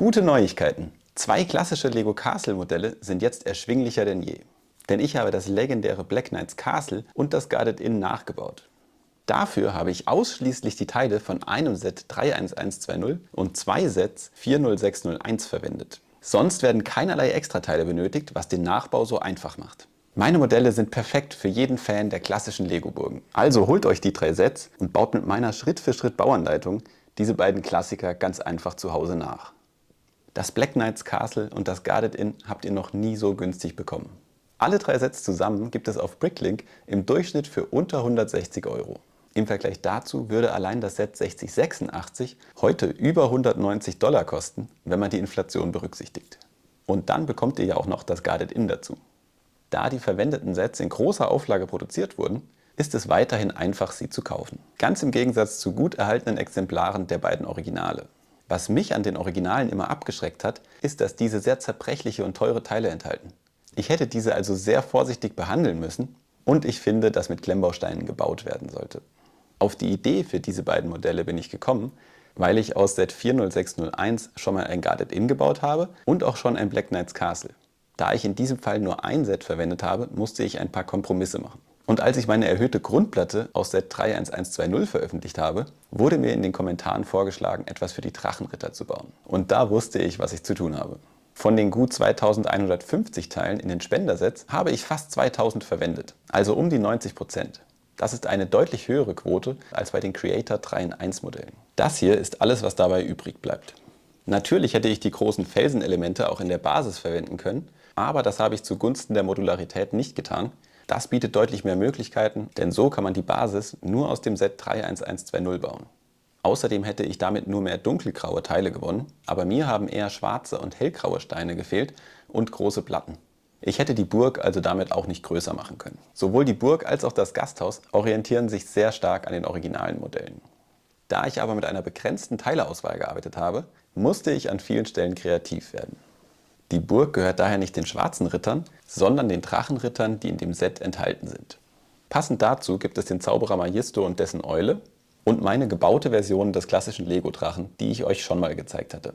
Gute Neuigkeiten! 2 klassische Lego Castle Modelle sind jetzt erschwinglicher denn je. Denn ich habe das legendäre Black Knights Castle und das Guarded Inn nachgebaut. Dafür habe ich ausschließlich die Teile von einem Set 31120 und 2 Sets 40601 verwendet. Sonst werden keinerlei Extrateile benötigt, was den Nachbau so einfach macht. Meine Modelle sind perfekt für jeden Fan der klassischen Lego-Burgen. Also holt euch die 3 Sets und baut mit meiner Schritt-für-Schritt-Bauanleitung diese beiden Klassiker ganz einfach zu Hause nach. Das Black Knights Castle und das Guarded Inn habt ihr noch nie so günstig bekommen. Alle 3 Sets zusammen gibt es auf Bricklink im Durchschnitt für unter 160 €. Im Vergleich dazu würde allein das Set 6086 heute über 190 $ kosten, wenn man die Inflation berücksichtigt. Und dann bekommt ihr ja auch noch das Guarded Inn dazu. Da die verwendeten Sets in großer Auflage produziert wurden, ist es weiterhin einfach, sie zu kaufen. Ganz im Gegensatz zu gut erhaltenen Exemplaren der beiden Originale. Was mich an den Originalen immer abgeschreckt hat, ist, dass diese sehr zerbrechliche und teure Teile enthalten. Ich hätte diese also sehr vorsichtig behandeln müssen und ich finde, dass mit Klemmbausteinen gebaut werden sollte. Auf die Idee für diese beiden Modelle bin ich gekommen, weil ich aus Set 40601 schon mal ein Guarded Inn gebaut habe und auch schon ein Black Knights Castle. Da ich in diesem Fall nur ein Set verwendet habe, musste ich ein paar Kompromisse machen. Und als ich meine erhöhte Grundplatte aus Set 31120 veröffentlicht habe, wurde mir in den Kommentaren vorgeschlagen, etwas für die Drachenritter zu bauen. Und da wusste ich, was ich zu tun habe. Von den gut 2150 Teilen in den Spendersets habe ich fast 2000 verwendet, also um die 90%. Das ist eine deutlich höhere Quote als bei den Creator 3-in-1 Modellen. Das hier ist alles, was dabei übrig bleibt. Natürlich hätte ich die großen Felsenelemente auch in der Basis verwenden können, aber das habe ich zugunsten der Modularität nicht getan. Das bietet deutlich mehr Möglichkeiten, denn so kann man die Basis nur aus dem Set 31120 bauen. Außerdem hätte ich damit nur mehr dunkelgraue Teile gewonnen, aber mir haben eher schwarze und hellgraue Steine gefehlt und große Platten. Ich hätte die Burg also damit auch nicht größer machen können. Sowohl die Burg als auch das Gasthaus orientieren sich sehr stark an den originalen Modellen. Da ich aber mit einer begrenzten Teileauswahl gearbeitet habe, musste ich an vielen Stellen kreativ werden. Die Burg gehört daher nicht den schwarzen Rittern, sondern den Drachenrittern, die in dem Set enthalten sind. Passend dazu gibt es den Zauberer Magisto und dessen Eule und meine gebaute Version des klassischen Lego-Drachen, die ich euch schon mal gezeigt hatte.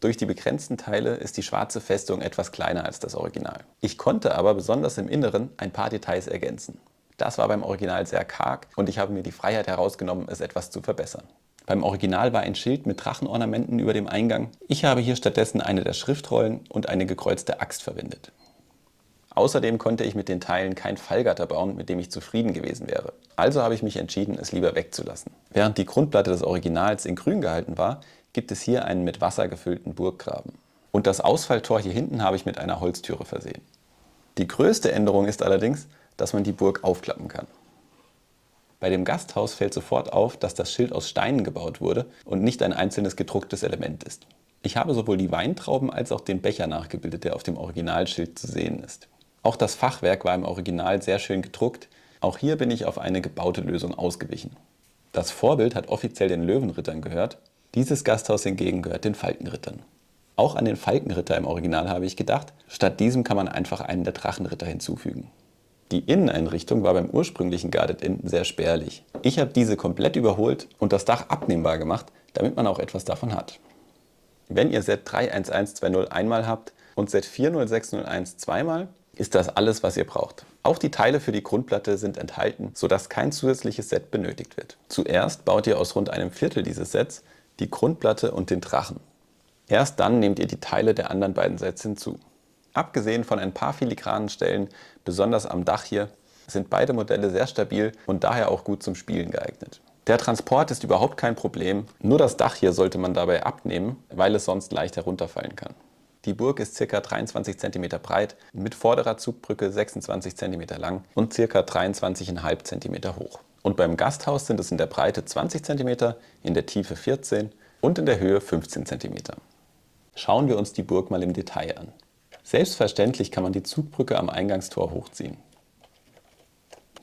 Durch die begrenzten Teile ist die schwarze Festung etwas kleiner als das Original. Ich konnte aber besonders im Inneren ein paar Details ergänzen. Das war beim Original sehr karg und ich habe mir die Freiheit herausgenommen, es etwas zu verbessern. Beim Original war ein Schild mit Drachenornamenten über dem Eingang. Ich habe hier stattdessen eine der Schriftrollen und eine gekreuzte Axt verwendet. Außerdem konnte ich mit den Teilen kein Fallgatter bauen, mit dem ich zufrieden gewesen wäre. Also habe ich mich entschieden, es lieber wegzulassen. Während die Grundplatte des Originals in grün gehalten war, gibt es hier einen mit Wasser gefüllten Burggraben. Und das Ausfalltor hier hinten habe ich mit einer Holztüre versehen. Die größte Änderung ist allerdings, dass man die Burg aufklappen kann. Bei dem Gasthaus fällt sofort auf, dass das Schild aus Steinen gebaut wurde und nicht ein einzelnes gedrucktes Element ist. Ich habe sowohl die Weintrauben als auch den Becher nachgebildet, der auf dem Originalschild zu sehen ist. Auch das Fachwerk war im Original sehr schön gedruckt. Auch hier bin ich auf eine gebaute Lösung ausgewichen. Das Vorbild hat offiziell den Löwenrittern gehört. Dieses Gasthaus hingegen gehört den Falkenrittern. Auch an den Falkenritter im Original habe ich gedacht. Statt diesem kann man einfach einen der Drachenritter hinzufügen. Die Inneneinrichtung war beim ursprünglichen Guarded Inn sehr spärlich. Ich habe diese komplett überholt und das Dach abnehmbar gemacht, damit man auch etwas davon hat. Wenn ihr Set 31120 einmal habt und Set 40601 zweimal, ist das alles, was ihr braucht. Auch die Teile für die Grundplatte sind enthalten, sodass kein zusätzliches Set benötigt wird. Zuerst baut ihr aus rund einem Viertel dieses Sets die Grundplatte und den Drachen. Erst dann nehmt ihr die Teile der anderen beiden Sets hinzu. Abgesehen von ein paar filigranen Stellen, besonders am Dach hier, sind beide Modelle sehr stabil und daher auch gut zum Spielen geeignet. Der Transport ist überhaupt kein Problem, nur das Dach hier sollte man dabei abnehmen, weil es sonst leicht herunterfallen kann. Die Burg ist ca. 23 cm breit, mit vorderer Zugbrücke 26 cm lang und ca. 23,5 cm hoch. Und beim Gasthaus sind es in der Breite 20 cm, in der Tiefe 14 und in der Höhe 15 cm. Schauen wir uns die Burg mal im Detail an. Selbstverständlich kann man die Zugbrücke am Eingangstor hochziehen.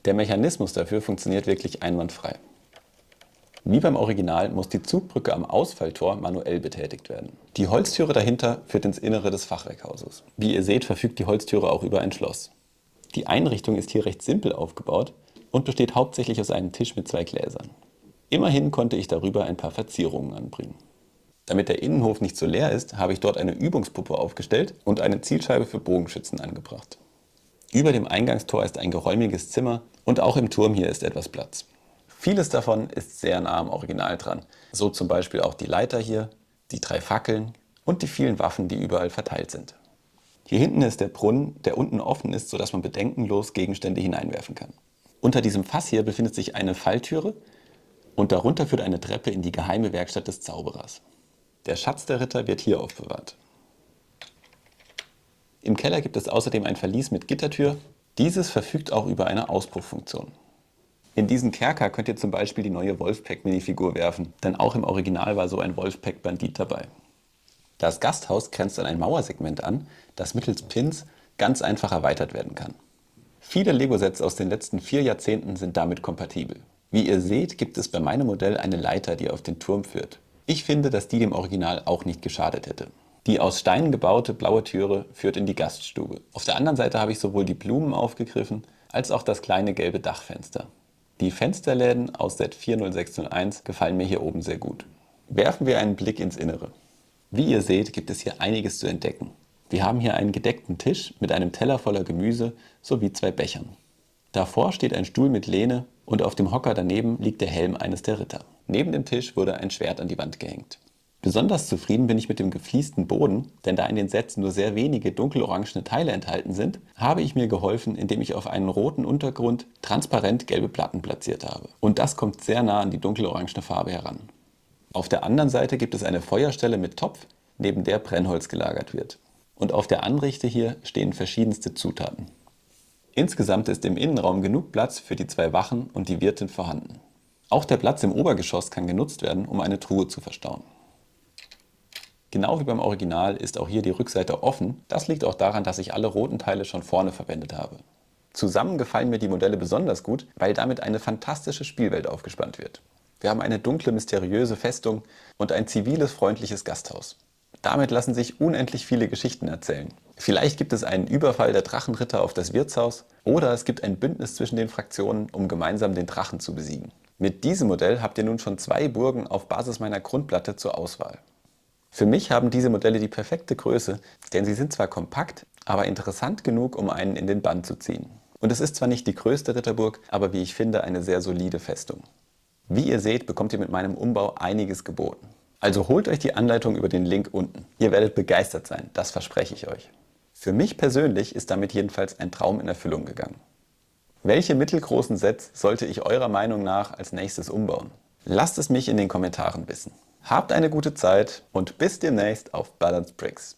Der Mechanismus dafür funktioniert wirklich einwandfrei. Wie beim Original muss die Zugbrücke am Ausfalltor manuell betätigt werden. Die Holztüre dahinter führt ins Innere des Fachwerkhauses. Wie ihr seht, verfügt die Holztüre auch über ein Schloss. Die Einrichtung ist hier recht simpel aufgebaut und besteht hauptsächlich aus einem Tisch mit 2 Gläsern. Immerhin konnte ich darüber ein paar Verzierungen anbringen. Damit der Innenhof nicht so leer ist, habe ich dort eine Übungspuppe aufgestellt und eine Zielscheibe für Bogenschützen angebracht. Über dem Eingangstor ist ein geräumiges Zimmer und auch im Turm hier ist etwas Platz. Vieles davon ist sehr nah am Original dran. So zum Beispiel auch die Leiter hier, die 3 Fackeln und die vielen Waffen, die überall verteilt sind. Hier hinten ist der Brunnen, der unten offen ist, sodass man bedenkenlos Gegenstände hineinwerfen kann. Unter diesem Fass hier befindet sich eine Falltüre und darunter führt eine Treppe in die geheime Werkstatt des Zauberers. Der Schatz der Ritter wird hier aufbewahrt. Im Keller gibt es außerdem ein Verlies mit Gittertür. Dieses verfügt auch über eine Auspufffunktion. In diesen Kerker könnt ihr zum Beispiel die neue Wolfpack-Minifigur werfen, denn auch im Original war so ein Wolfpack-Bandit dabei. Das Gasthaus grenzt an ein Mauersegment an, das mittels Pins ganz einfach erweitert werden kann. Viele Lego-Sets aus den letzten 4 Jahrzehnten sind damit kompatibel. Wie ihr seht, gibt es bei meinem Modell eine Leiter, die auf den Turm führt. Ich finde, dass die dem Original auch nicht geschadet hätte. Die aus Steinen gebaute blaue Türe führt in die Gaststube. Auf der anderen Seite habe ich sowohl die Blumen aufgegriffen, als auch das kleine gelbe Dachfenster. Die Fensterläden aus Set 40601 gefallen mir hier oben sehr gut. Werfen wir einen Blick ins Innere. Wie ihr seht, gibt es hier einiges zu entdecken. Wir haben hier einen gedeckten Tisch mit einem Teller voller Gemüse sowie 2 Bechern. Davor steht ein Stuhl mit Lehne und auf dem Hocker daneben liegt der Helm eines der Ritter. Neben dem Tisch wurde ein Schwert an die Wand gehängt. Besonders zufrieden bin ich mit dem gefliesten Boden, denn da in den Sets nur sehr wenige dunkelorangene Teile enthalten sind, habe ich mir geholfen, indem ich auf einen roten Untergrund transparent gelbe Platten platziert habe. Und das kommt sehr nah an die dunkelorange Farbe heran. Auf der anderen Seite gibt es eine Feuerstelle mit Topf, neben der Brennholz gelagert wird. Und auf der Anrichte hier stehen verschiedenste Zutaten. Insgesamt ist im Innenraum genug Platz für die 2 Wachen und die Wirtin vorhanden. Auch der Platz im Obergeschoss kann genutzt werden, um eine Truhe zu verstauen. Genau wie beim Original ist auch hier die Rückseite offen. Das liegt auch daran, dass ich alle roten Teile schon vorne verwendet habe. Zusammen gefallen mir die Modelle besonders gut, weil damit eine fantastische Spielwelt aufgespannt wird. Wir haben eine dunkle, mysteriöse Festung und ein ziviles, freundliches Gasthaus. Damit lassen sich unendlich viele Geschichten erzählen. Vielleicht gibt es einen Überfall der Drachenritter auf das Wirtshaus oder es gibt ein Bündnis zwischen den Fraktionen, um gemeinsam den Drachen zu besiegen. Mit diesem Modell habt ihr nun schon 2 Burgen auf Basis meiner Grundplatte zur Auswahl. Für mich haben diese Modelle die perfekte Größe, denn sie sind zwar kompakt, aber interessant genug, um einen in den Bann zu ziehen. Und es ist zwar nicht die größte Ritterburg, aber wie ich finde, eine sehr solide Festung. Wie ihr seht, bekommt ihr mit meinem Umbau einiges geboten. Also holt euch die Anleitung über den Link unten. Ihr werdet begeistert sein, das verspreche ich euch. Für mich persönlich ist damit jedenfalls ein Traum in Erfüllung gegangen. Welche mittelgroßen Sets sollte ich eurer Meinung nach als nächstes umbauen? Lasst es mich in den Kommentaren wissen. Habt eine gute Zeit und bis demnächst auf Balanced Bricks.